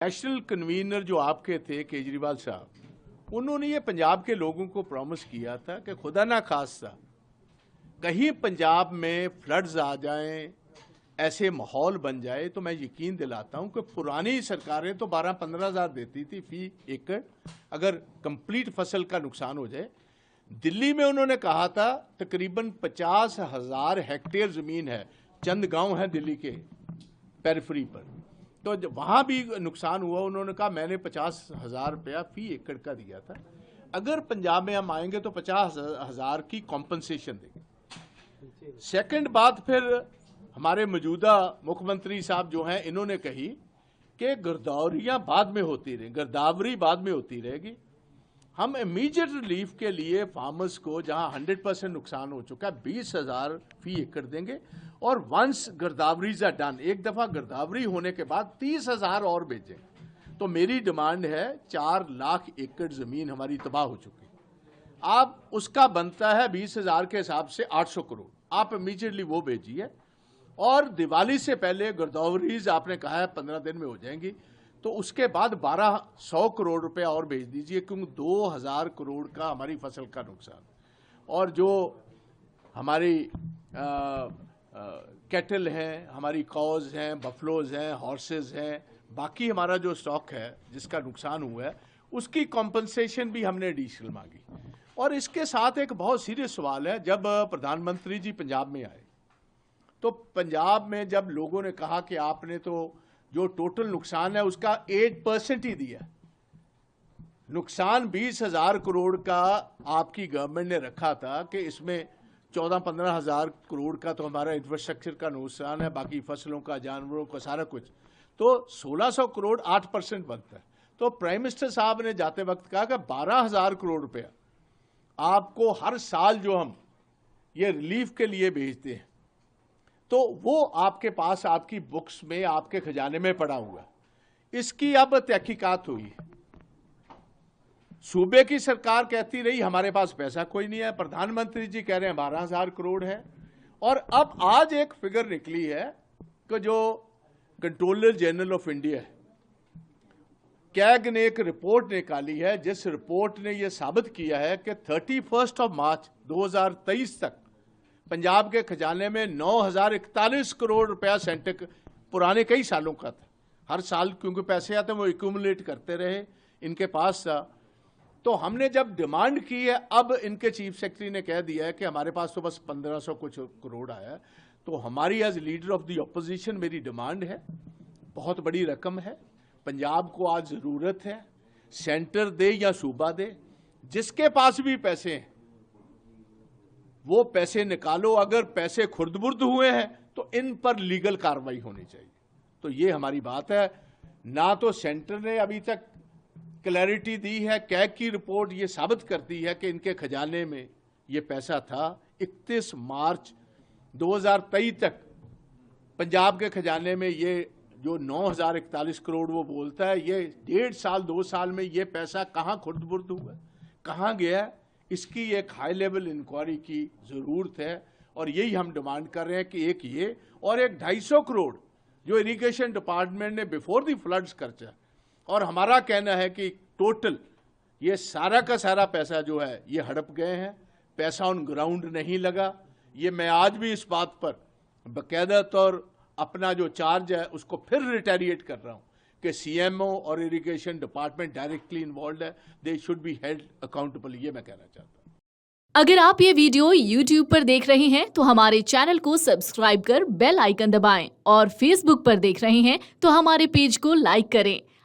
National convener जो आपके थे केजरीवाल साहब, उन्होंने ये पंजाब के लोगों को प्रॉमिस किया था कि खुदा ना खास्ता कहीं पंजाब में फ्लड्स आ जाएं, ऐसे माहौल बन जाए तो मैं यकीन दिलाता हूं कि पुरानी सरकारें तो 12-15 हज़ार देती थी फी एकड़ अगर कंप्लीट फसल का नुकसान हो जाए। दिल्ली में उन्होंने कहा था तकरीबन 50,000 हेक्टेयर ज़मीन है, चंद गांव है दिल्ली के पेरिफेरी पर, तो वहाँ भी नुकसान हुआ। उन्होंने कहा मैंने 50,000 रुपया फी एकड़ का दिया था, अगर पंजाब में हम आएंगे तो 50,000 की कॉम्पनसेशन देंगे। सेकंड बात, फिर हमारे मौजूदा मुख्यमंत्री साहब जो हैं, इन्होंने कही कि गिरदावरियाँ बाद में होती रहें, गिरदावरी बाद में होती रहेगी। हम इमीडिएट रिलीफ के लिए फार्मर्स को जहां 100% नुकसान हो चुका है 20,000 फी एकड़ देंगे, और वंस गिरदावरीज आर डन, एक दफ़ा गिरदावरी होने के बाद 30,000 और भेजें। तो मेरी डिमांड है 4 लाख एकड़ ज़मीन हमारी तबाह हो चुकी है, आप उसका बनता है 20,000 के हिसाब से 800 करोड़, आप इमीडिएटली वो भेजिए। और दिवाली से पहले गिरदावरीज आपने कहा है 15 दिन में हो जाएंगी, तो उसके बाद 1200 करोड़ रुपया और भेज दीजिए, क्योंकि 2,000 करोड़ का हमारी फसल का नुकसान। और जो हमारी कैटल हैं, हमारी कॉज हैं, बफलोज हैं, हॉर्सेस हैं, बाकी हमारा जो स्टॉक है जिसका नुकसान हुआ है, उसकी कॉम्पनसेशन भी हमने एडिशनल मांगी। और इसके साथ एक बहुत सीरियस सवाल है, जब प्रधानमंत्री जी पंजाब में आए तो पंजाब में जब लोगों ने कहा कि आपने तो जो टोटल नुकसान है उसका 8% ही दिया, नुकसान 20,000 करोड़ का आपकी गवर्नमेंट ने रखा था कि इसमें 14-15 हज़ार करोड़ का तो हमारा इंफ्रास्ट्रक्चर का नुकसान है, बाकी फसलों का, जानवरों का, सारा कुछ, तो 1600 करोड़ 8% बनता है। तो प्राइम मिनिस्टर साहब ने जाते वक्त कहा कि 12,000 करोड़ रुपया आपको हर साल जो हम ये रिलीफ के लिए भेजते हैं, तो वो आपके पास आपकी बुक्स में, आपके खजाने में पड़ा हुआ है। इसकी अब तहकीकात हुई है। सूबे की सरकार कहती रही हमारे पास पैसा कोई नहीं है, प्रधानमंत्री जी कह रहे हैं 12,000 करोड़ है। और अब आज एक फिगर निकली है कि जो कंट्रोलर जनरल ऑफ इंडिया है, कैग ने एक रिपोर्ट निकाली है, जिस रिपोर्ट ने यह साबित किया है कि 31 मार्च 2023 तक पंजाब के खजाने में 9,041 करोड़ रुपया सेंटर पुराने कई सालों का था। हर साल क्योंकि पैसे आते हैं वो एक्यूमुलेट करते रहे इनके पास। तो हमने जब डिमांड की है, अब इनके चीफ सेक्रेटरी ने कह दिया है कि हमारे पास तो बस 1,500 कुछ करोड़ आया है। तो हमारी as leader of the opposition मेरी डिमांड है, बहुत बड़ी रकम है, पंजाब को आज ज़रूरत है, सेंटर दे या सूबा दे, जिसके पास भी पैसे हैं वो पैसे निकालो। अगर पैसे खुर्द-बुर्द हुए हैं तो इन पर लीगल कार्रवाई होनी चाहिए। तो ये हमारी बात है। ना तो सेंटर ने अभी तक क्लैरिटी दी है, कैग की रिपोर्ट ये साबित करती है कि इनके खजाने में ये पैसा था। 31 मार्च 2023 तक पंजाब के खजाने में ये जो 9,041 करोड़ वो बोलता है, ये 1.5 साल 2 साल में ये पैसा कहाँ खुर्द-बुर्द हुआ, कहाँ गया, इसकी एक हाई लेवल इंक्वायरी की ज़रूरत है। और यही हम डिमांड कर रहे हैं कि एक ये और एक 250 करोड़ जो इरिगेशन डिपार्टमेंट ने बिफोर दी फ्लड्स खर्चा। और हमारा कहना है कि टोटल ये सारा का सारा पैसा जो है ये हड़प गए हैं, पैसा ऑन ग्राउंड नहीं लगा। ये मैं आज भी इस बात पर बाकायदा तौर अपना जो चार्ज है उसको फिर रिटेरिएट कर रहा हूँ कि सीएमओ और इरिगेशन डिपार्टमेंट डायरेक्टली इन्वॉल्व है, they should be held accountable, ये मैं कहना चाहता हूँ। अगर आप ये वीडियो YouTube पर देख रहे हैं तो हमारे चैनल को सब्सक्राइब कर बेल आइकन दबाएं, और Facebook पर देख रहे हैं तो हमारे पेज को लाइक करें।